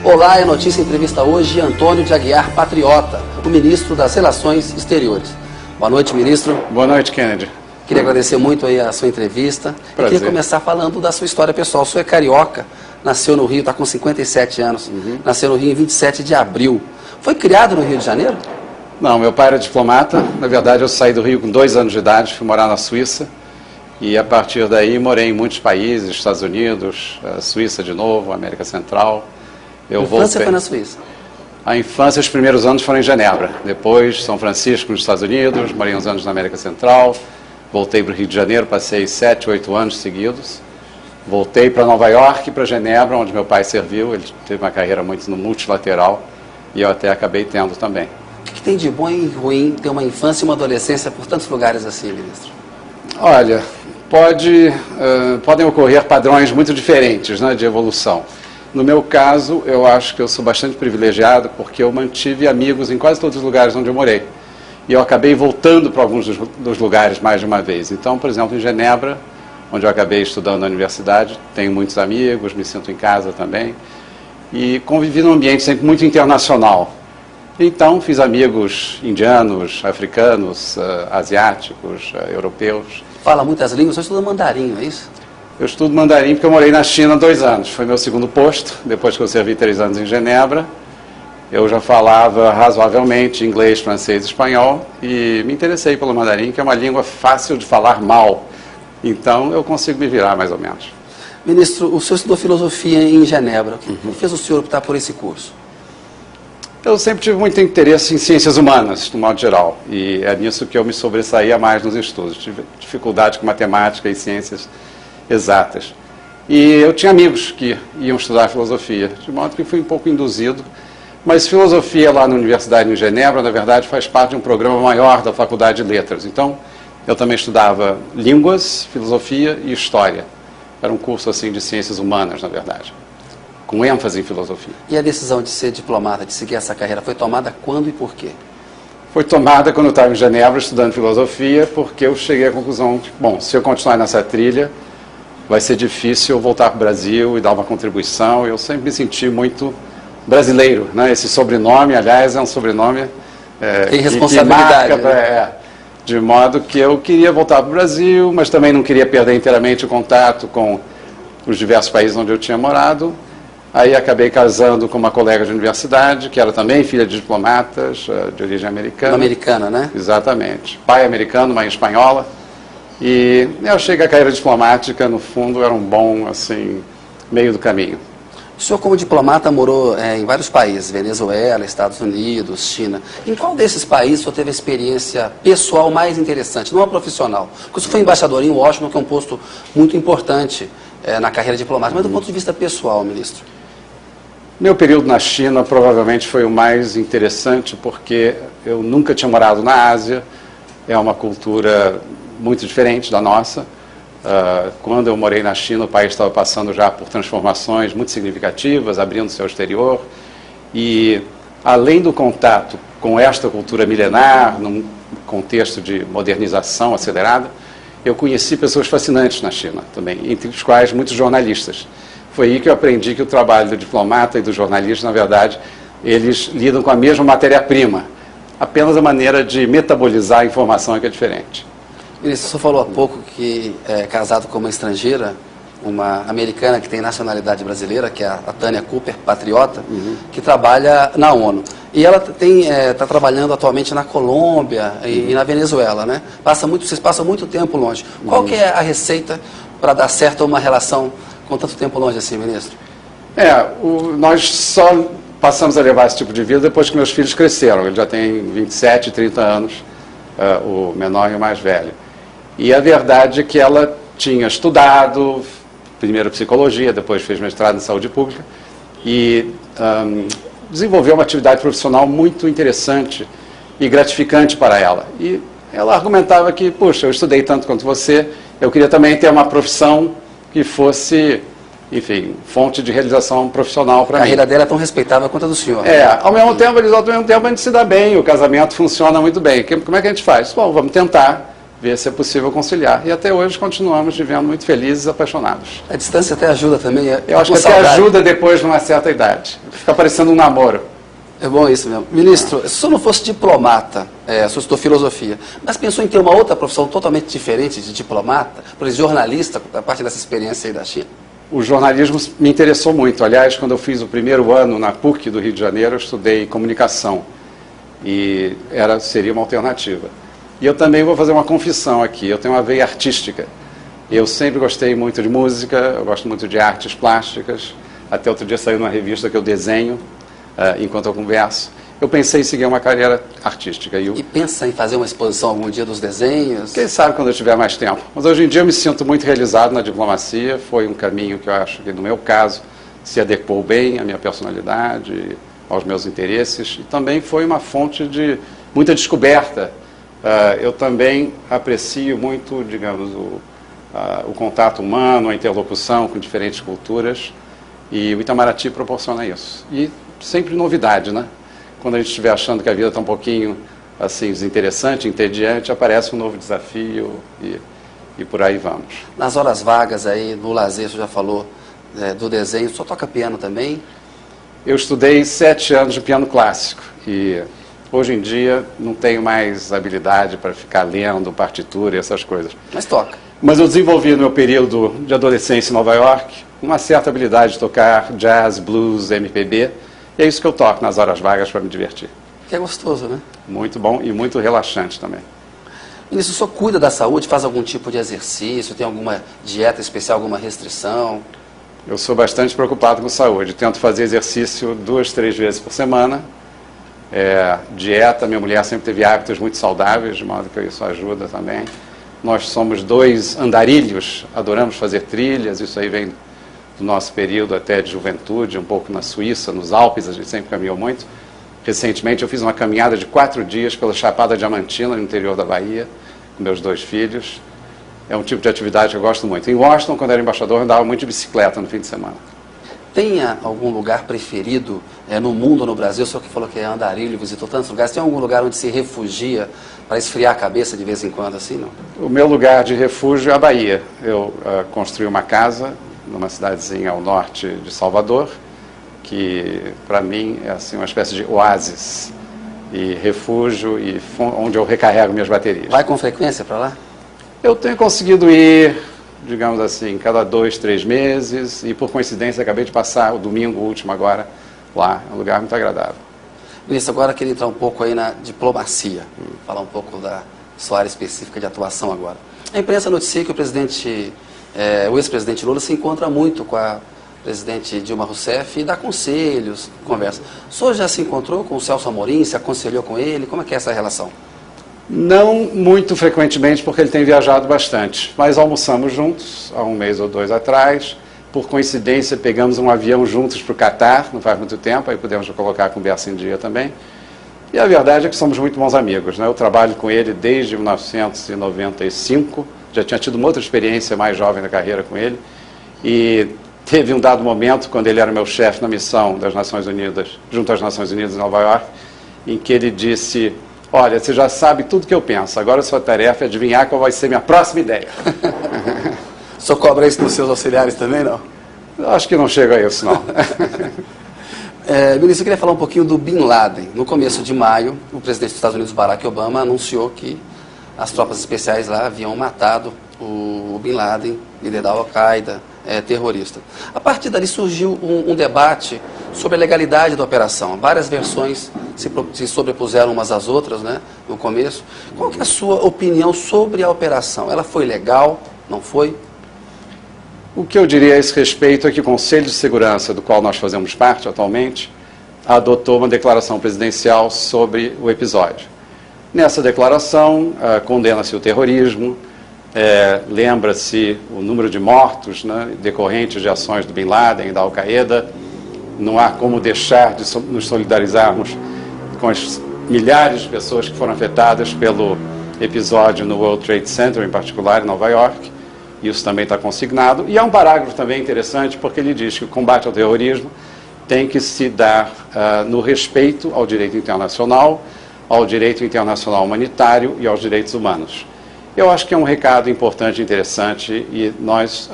Olá, é notícia entrevista hoje Antônio de Aguiar Patriota, o ministro das Relações Exteriores. Boa noite, ministro. Boa noite, Kennedy. Queria agradecer muito aí a sua entrevista. Prazer. E queria começar falando da sua história pessoal. O senhor é carioca, nasceu no Rio, está com 57 anos, nasceu no Rio em 27 de abril. Foi criado no Rio de Janeiro? Não, meu pai era diplomata. Na verdade, eu saí do Rio com 2 anos de idade, fui morar na Suíça. E a partir daí morei em muitos países, Estados Unidos, Suíça de novo, América Central. A infância foi na Suíça? A infância, os primeiros anos foram em Genebra. Depois, São Francisco, nos Estados Unidos, morei uns anos na América Central. Voltei para o Rio de Janeiro, passei 7, 8 anos seguidos. Voltei para Nova York, para Genebra, onde meu pai serviu. Ele teve uma carreira muito no multilateral e eu até acabei tendo também. O que tem de bom e ruim ter uma infância e uma adolescência por tantos lugares assim, ministro? Olha, podem ocorrer padrões muito diferentes, né, de evolução. No meu caso, eu acho que eu sou bastante privilegiado porque eu mantive amigos em quase todos os lugares onde eu morei. E eu acabei voltando para alguns dos lugares mais de uma vez. Então, por exemplo, em Genebra, onde eu acabei estudando na universidade, tenho muitos amigos, me sinto em casa também. E convivi num ambiente sempre muito internacional. Então, fiz amigos indianos, africanos, asiáticos, europeus. Fala muitas línguas, você estuda mandarim, não é isso? Eu estudo mandarim porque eu morei na China 2 anos. Foi meu segundo posto, depois que eu servi 3 anos em Genebra. Eu já falava razoavelmente inglês, francês e espanhol e me interessei pelo mandarim, que é uma língua fácil de falar mal. Então, eu consigo me virar mais ou menos. Ministro, o senhor estudou filosofia em Genebra. O que fez o senhor optar por esse curso? Eu sempre tive muito interesse em ciências humanas, no modo geral, e é nisso que eu me sobressaía mais nos estudos. Tive dificuldade com matemática e ciências exatas. E eu tinha amigos que iam estudar filosofia, de modo que fui um pouco induzido. Mas filosofia lá na Universidade de Genebra, na verdade, faz parte de um programa maior da Faculdade de Letras. Então, eu também estudava línguas, filosofia e história. Era um curso assim de ciências humanas, na verdade, com ênfase em filosofia. E a decisão de ser diplomata, de seguir essa carreira, foi tomada quando e por quê? Foi tomada quando eu estava em Genebra estudando filosofia, porque eu cheguei à conclusão de, bom, se eu continuar nessa trilha, vai ser difícil eu voltar para o Brasil e dar uma contribuição. Eu sempre me senti muito brasileiro, né? Esse sobrenome, aliás, é um sobrenome tem responsabilidade, que marca, né? De modo que eu queria voltar para o Brasil, mas também não queria perder inteiramente o contato com os diversos países onde eu tinha morado. Aí acabei casando com uma colega de universidade, que era também filha de diplomatas, de origem americana. Uma americana, né? Exatamente. Pai americano, mãe espanhola. E eu achei que a carreira diplomática, no fundo, era um bom, assim, meio do caminho. O senhor, como diplomata, morou em vários países, Venezuela, Estados Unidos, China. Em qual desses países o senhor teve a experiência pessoal mais interessante, não a profissional? Porque o senhor foi embaixador em Washington, que é um posto muito importante na carreira diplomática, mas do ponto de vista pessoal, ministro. Meu período na China provavelmente foi o mais interessante, porque eu nunca tinha morado na Ásia, é uma cultura muito diferente da nossa. Quando eu morei na China, o país estava passando já por transformações muito significativas, abrindo-se ao exterior. E, além do contato com esta cultura milenar, num contexto de modernização acelerada, eu conheci pessoas fascinantes na China também, entre os quais muitos jornalistas. Foi aí que eu aprendi que o trabalho do diplomata e do jornalista, na verdade, eles lidam com a mesma matéria-prima. Apenas a maneira de metabolizar a informação é que é diferente. Ministro, o senhor falou há pouco que é casado com uma estrangeira, uma americana que tem nacionalidade brasileira, que é a Tânia Cooper, patriota, que trabalha na ONU. E ela está trabalhando atualmente na Colômbia e na Venezuela, né? Vocês passam muito tempo longe. Qual que é a receita para dar certo uma relação com tanto tempo longe assim, ministro? Nós só passamos a levar esse tipo de vida depois que meus filhos cresceram. Eles já têm 27, 30 anos, o menor e o mais velho. E a verdade é que ela tinha estudado, primeiro psicologia, depois fez mestrado em saúde pública, e desenvolveu uma atividade profissional muito interessante e gratificante para ela. E ela argumentava que, puxa, eu estudei tanto quanto você, eu queria também ter uma profissão que fosse, enfim, fonte de realização profissional para mim. A carreira dela é tão respeitável quanto a do senhor. Ao mesmo tempo a gente se dá bem, o casamento funciona muito bem. Como é que a gente faz? Bom, vamos tentar ver se é possível conciliar. E até hoje continuamos vivendo muito felizes e apaixonados. A distância até ajuda também. Eu acho que até ajuda depois de uma certa idade. Fica parecendo um namoro. É bom isso mesmo. Ministro, se o senhor não fosse diplomata, o senhor estudou filosofia, mas pensou em ter uma outra profissão totalmente diferente de diplomata, por exemplo, jornalista, a partir dessa experiência aí da China? O jornalismo me interessou muito. Aliás, quando eu fiz o primeiro ano na PUC do Rio de Janeiro, eu estudei comunicação. E seria uma alternativa. E eu também vou fazer uma confissão aqui. Eu tenho uma veia artística. Eu sempre gostei muito de música, eu gosto muito de artes plásticas. Até outro dia saiu numa revista que eu desenho enquanto eu converso. Eu pensei em seguir uma carreira artística. E pensa em fazer uma exposição algum dia dos desenhos? Quem sabe quando eu tiver mais tempo. Mas hoje em dia eu me sinto muito realizado na diplomacia. Foi um caminho que eu acho que, no meu caso, se adequou bem à minha personalidade, aos meus interesses. E também foi uma fonte de muita descoberta. Eu também aprecio muito, digamos, o contato humano, a interlocução com diferentes culturas. E o Itamaraty proporciona isso. E sempre novidade, né? Quando a gente estiver achando que a vida está um pouquinho assim, desinteressante, entediante, aparece um novo desafio e por aí vamos. Nas horas vagas aí, no lazer, você já falou do desenho, o senhor toca piano também? Eu estudei 7 anos de piano clássico e hoje em dia não tenho mais habilidade para ficar lendo partitura e essas coisas. Mas toca. Mas eu desenvolvi no meu período de adolescência em Nova York uma certa habilidade de tocar jazz, blues, MPB. E é isso que eu toco nas horas vagas para me divertir. Que é gostoso, né? Muito bom e muito relaxante também. Ministro, o senhor cuida da saúde, faz algum tipo de exercício, tem alguma dieta especial, alguma restrição? Eu sou bastante preocupado com saúde. Tento fazer exercício 2, 3 vezes por semana. Dieta, minha mulher sempre teve hábitos muito saudáveis, de modo que isso ajuda também. Nós somos 2 andarilhos, adoramos fazer trilhas, isso aí vem do nosso período até de juventude, um pouco na Suíça, nos Alpes, a gente sempre caminhou muito. Recentemente eu fiz uma caminhada de 4 dias pela Chapada Diamantina, no interior da Bahia, com meus 2 filhos. É um tipo de atividade que eu gosto muito. Em Washington, quando era embaixador, eu andava muito de bicicleta no fim de semana. Tem algum lugar preferido no mundo ou no Brasil? O senhor que falou que é andarilho, visitou tantos lugares. Tem algum lugar onde se refugia para esfriar a cabeça de vez em quando, assim, não? O meu lugar de refúgio é a Bahia. Eu construí uma casa numa cidadezinha ao norte de Salvador, que para mim é assim, uma espécie de oásis e refúgio e onde eu recarrego minhas baterias. Vai com frequência para lá? Eu tenho conseguido ir, digamos assim, cada 2, 3 meses e por coincidência acabei de passar o domingo último agora lá. É um lugar muito agradável. Ministro, agora eu queria entrar um pouco aí na diplomacia, falar um pouco da sua área específica de atuação agora. A imprensa noticia que o ex-presidente Lula se encontra muito com a presidente Dilma Rousseff e dá conselhos, conversa. O senhor já se encontrou com o Celso Amorim, se aconselhou com ele? Como é que é essa relação? Não muito frequentemente, porque ele tem viajado bastante, mas almoçamos juntos há 1 mês ou 2 atrás. Por coincidência, pegamos um avião juntos para o Catar, não faz muito tempo, aí pudemos colocar a conversa em dia também. E a verdade é que somos muito bons amigos, né? Eu trabalho com ele desde 1995, já tinha tido uma outra experiência mais jovem na carreira com ele, e teve um dado momento, quando ele era meu chefe na missão das Nações Unidas, junto às Nações Unidas em Nova York, em que ele disse: olha, você já sabe tudo que eu penso, agora a sua tarefa é adivinhar qual vai ser minha próxima ideia. O senhor cobra isso dos seus auxiliares também, não? Eu acho que não chega a isso, não. Ministro, eu queria falar um pouquinho do Bin Laden. No começo de maio, o presidente dos Estados Unidos, Barack Obama, anunciou que as tropas especiais lá haviam matado o Bin Laden, líder da Al-Qaeda, terrorista. A partir dali surgiu um debate sobre a legalidade da operação. Várias versões se sobrepuseram umas às outras, né, no começo. Qual que é a sua opinião sobre a operação? Ela foi legal? Não foi? O que eu diria a esse respeito é que o Conselho de Segurança, do qual nós fazemos parte atualmente, adotou uma declaração presidencial sobre o episódio. Nessa declaração, condena-se o terrorismo, lembra-se o número de mortos, né, decorrentes de ações do Bin Laden e da Al-Qaeda. Não há como deixar de nos solidarizarmos com as milhares de pessoas que foram afetadas pelo episódio no World Trade Center, em particular em Nova York. Isso também está consignado. E há um parágrafo também interessante, porque ele diz que o combate ao terrorismo tem que se dar no respeito ao direito internacional humanitário e aos direitos humanos. Eu acho que é um recado importante e interessante e nós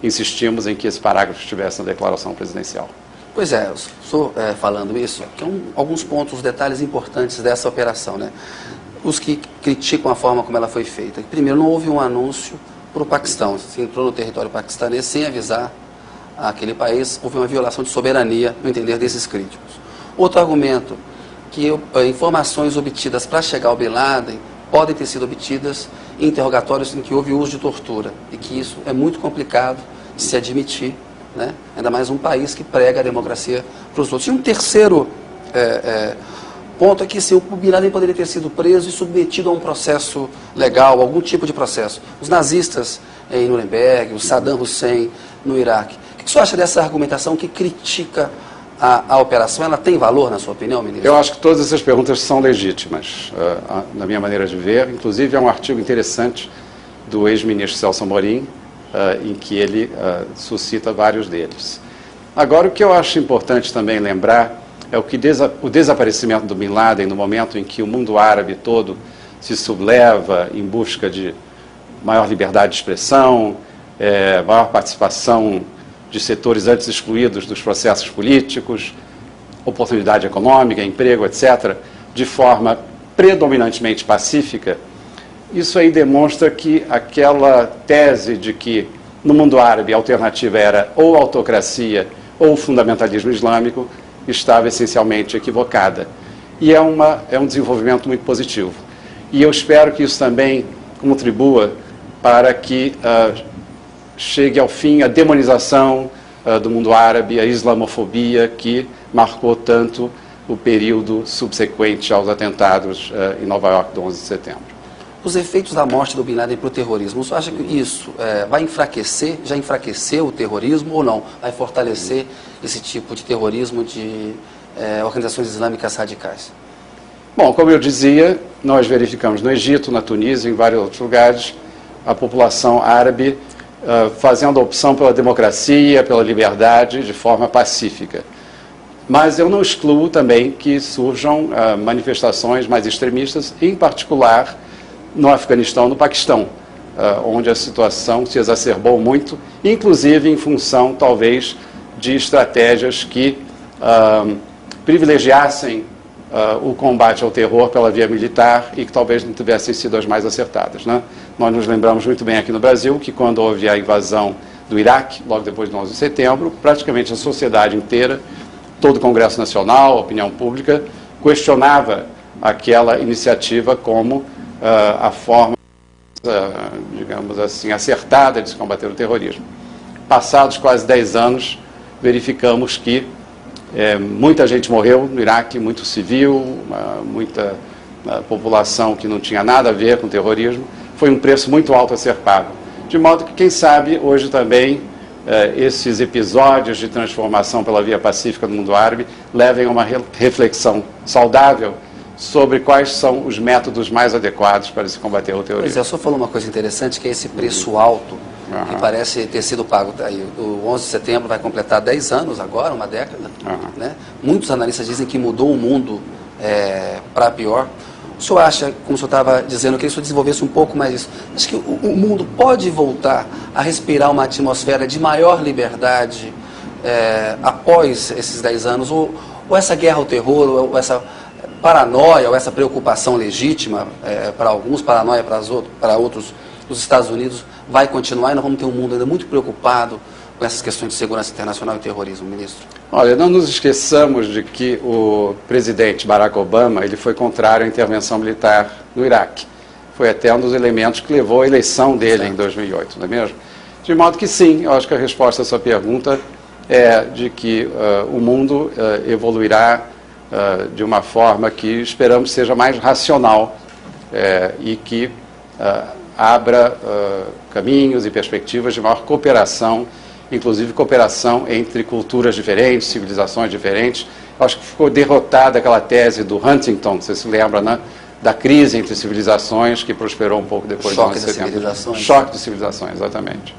insistimos em que esse parágrafo estivesse na declaração presidencial. Pois é, eu estou falando isso, que alguns pontos, detalhes importantes dessa operação, né? Os que criticam a forma como ela foi feita. Primeiro, não houve um anúncio para o Paquistão. Se entrou no território paquistanês sem avisar aquele país, houve uma violação de soberania, no entender desses críticos. Outro argumento, que informações obtidas para chegar ao Bin Laden podem ter sido obtidas em interrogatórios em que houve uso de tortura, e que isso é muito complicado de se admitir, né? Ainda mais um país que prega a democracia para os outros. E um terceiro ponto é que o Bin Laden poderia ter sido preso e submetido a um processo legal, algum tipo de processo. Os nazistas em Nuremberg, o Saddam Hussein no Iraque. O que você acha dessa argumentação que critica a operação? Ela tem valor, na sua opinião, ministro? Eu acho que todas essas perguntas são legítimas, na minha maneira de ver. Inclusive, há um artigo interessante do ex-ministro Celso Amorim, em que ele suscita vários deles. Agora, o que eu acho importante também lembrar é o desaparecimento do Bin Laden no momento em que o mundo árabe todo se subleva em busca de maior liberdade de expressão, maior participação de setores antes excluídos dos processos políticos, oportunidade econômica, emprego, etc., de forma predominantemente pacífica. Isso aí demonstra que aquela tese de que no mundo árabe a alternativa era ou autocracia ou fundamentalismo islâmico estava essencialmente equivocada. E é um desenvolvimento muito positivo. E eu espero que isso também contribua para que chegue ao fim a demonização do mundo árabe, a islamofobia que marcou tanto o período subsequente aos atentados em Nova York do 11 de setembro. Os efeitos da morte do Bin Laden para o terrorismo, você acha que isso vai enfraquecer, já enfraqueceu o terrorismo ou não? Vai fortalecer esse tipo de terrorismo de organizações islâmicas radicais? Bom, como eu dizia, nós verificamos no Egito, na Tunísia, em vários outros lugares, a população árabe fazendo a opção pela democracia, pela liberdade, de forma pacífica. Mas eu não excluo também que surjam manifestações mais extremistas, em particular no Afeganistão, no Paquistão, onde a situação se exacerbou muito, inclusive em função, talvez, de estratégias que privilegiassem o combate ao terror pela via militar e que talvez não tivessem sido as mais acertadas, né? Nós nos lembramos muito bem aqui no Brasil que quando houve a invasão do Iraque, logo depois do 11 de setembro, praticamente a sociedade inteira, todo o Congresso Nacional, a opinião pública, questionava aquela iniciativa como a forma, digamos assim, acertada de se combater o terrorismo. Passados quase 10 anos, verificamos que muita gente morreu no Iraque, muito civil, muita população que não tinha nada a ver com o terrorismo. Foi um preço muito alto a ser pago. De modo que, quem sabe, hoje também, esses episódios de transformação pela via pacífica do mundo árabe levem a uma reflexão saudável sobre quais são os métodos mais adequados para se combater o terrorismo. Pois é, o senhor falou uma coisa interessante, que é esse preço alto que parece ter sido pago. O 11 de setembro vai completar 10 anos agora, uma década. Né? Muitos analistas dizem que mudou o mundo para pior. O senhor acha, como o senhor estava dizendo, eu queria que o senhor desenvolvesse um pouco mais isso. Acho que o mundo pode voltar a respirar uma atmosfera de maior liberdade após esses 10 anos? Ou essa guerra ao terror, ou essa paranoia, ou essa preocupação legítima para alguns, paranoia para outros, os Estados Unidos, vai continuar e nós vamos ter um mundo ainda muito preocupado com essas questões de segurança internacional e terrorismo, ministro? Olha, não nos esqueçamos de que o presidente Barack Obama ele foi contrário à intervenção militar no Iraque. Foi até um dos elementos que levou à eleição dele em 2008, não é mesmo? De modo que sim, eu acho que a resposta a sua pergunta é de que o mundo evoluirá de uma forma que esperamos seja mais racional e que abra caminhos e perspectivas de maior cooperação, inclusive cooperação entre culturas diferentes, civilizações diferentes. Eu acho que ficou derrotada aquela tese do Huntington, você se lembra, né? Da crise entre civilizações que prosperou um pouco depois do 11 de setembro. Choque de civilizações, exatamente.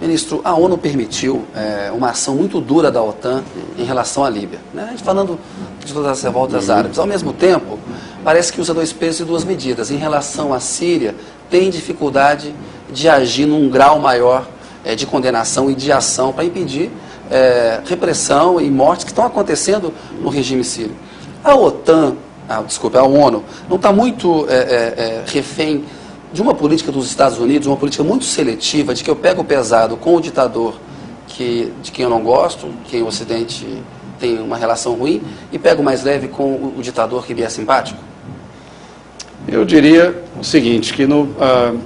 Ministro, a ONU permitiu uma ação muito dura da OTAN em relação à Líbia, né? A gente falando de todas as revoltas árabes. Ao mesmo tempo, parece que usa dois pesos e duas medidas. Em relação à Síria, tem dificuldade de agir num grau maior de condenação e de ação para impedir repressão e mortes que estão acontecendo no regime sírio. A OTAN, a ONU, não está muito refém de uma política dos Estados Unidos, uma política muito seletiva, de que eu pego pesado com o ditador de quem eu não gosto, quem o Ocidente tem uma relação ruim, e pego mais leve com o ditador que me é simpático? Eu diria o seguinte, que no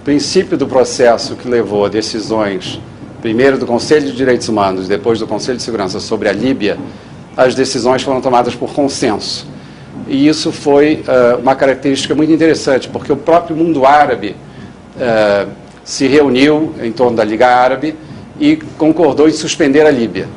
princípio do processo que levou a decisões, primeiro do Conselho de Direitos Humanos, depois do Conselho de Segurança sobre a Líbia, as decisões foram tomadas por consenso. E isso foi uma característica muito interessante, porque o próprio mundo árabe se reuniu em torno da Liga Árabe e concordou em suspender a Líbia.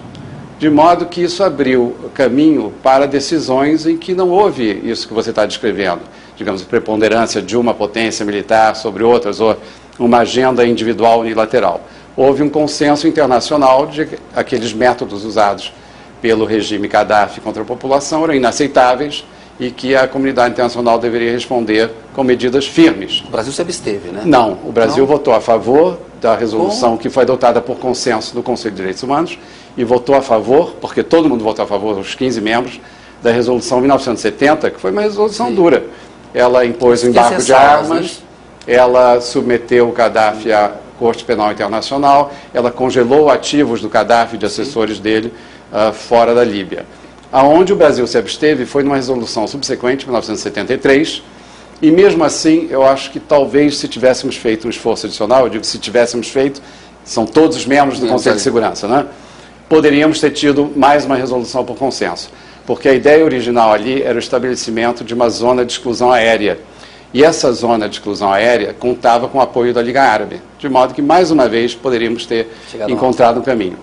De modo que isso abriu caminho para decisões em que não houve isso que você está descrevendo, digamos, preponderância de uma potência militar sobre outras, ou uma agenda individual unilateral. Houve um consenso internacional de que aqueles métodos usados pelo regime Gaddafi contra a população eram inaceitáveis e que a comunidade internacional deveria responder com medidas firmes. O Brasil se absteve, né? Não, o Brasil votou a favor da resolução que foi adotada por consenso no Conselho de Direitos Humanos e votou a favor, porque todo mundo votou a favor, os 15 membros, da resolução 1970, que foi uma resolução dura. Ela impôs o embargo de armas, ela submeteu o Gaddafi à Corte Penal Internacional, ela congelou ativos do Gaddafi e de assessores dele fora da Líbia. Aonde o Brasil se absteve foi numa resolução subsequente, 1973, e mesmo assim, eu acho que talvez se tivéssemos feito um esforço adicional, eu digo se tivéssemos feito, são todos os membros do Conselho de Segurança, né? Poderíamos ter tido mais uma resolução por consenso, porque a ideia original ali era o estabelecimento de uma zona de exclusão aérea, e essa zona de exclusão aérea contava com o apoio da Liga Árabe, de modo que, mais uma vez, poderíamos ter encontrado um caminho.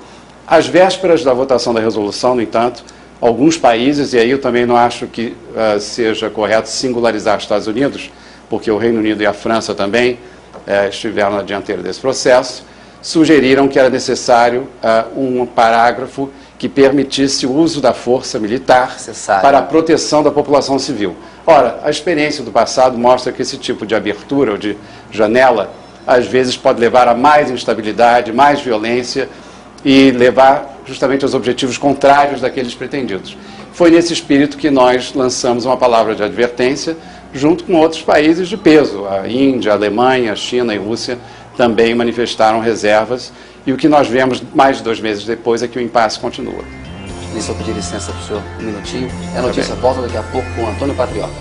Às vésperas da votação da resolução, no entanto, alguns países, e aí eu também não acho que seja correto singularizar os Estados Unidos, porque o Reino Unido e a França também estiveram na dianteira desse processo, sugeriram que era necessário um parágrafo que permitisse o uso da força militar para a proteção da população civil. Ora, a experiência do passado mostra que esse tipo de abertura ou de janela, às vezes pode levar a mais instabilidade, mais violência e levar justamente aos objetivos contrários daqueles pretendidos. Foi nesse espírito que nós lançamos uma palavra de advertência junto com outros países de peso. A Índia, a Alemanha, a China e a Rússia também manifestaram reservas e o que nós vemos mais de 2 meses depois é que o impasse continua. Deixa eu pedir licença para o senhor um minutinho. É notícia, volta daqui a pouco com o Antônio Patriota.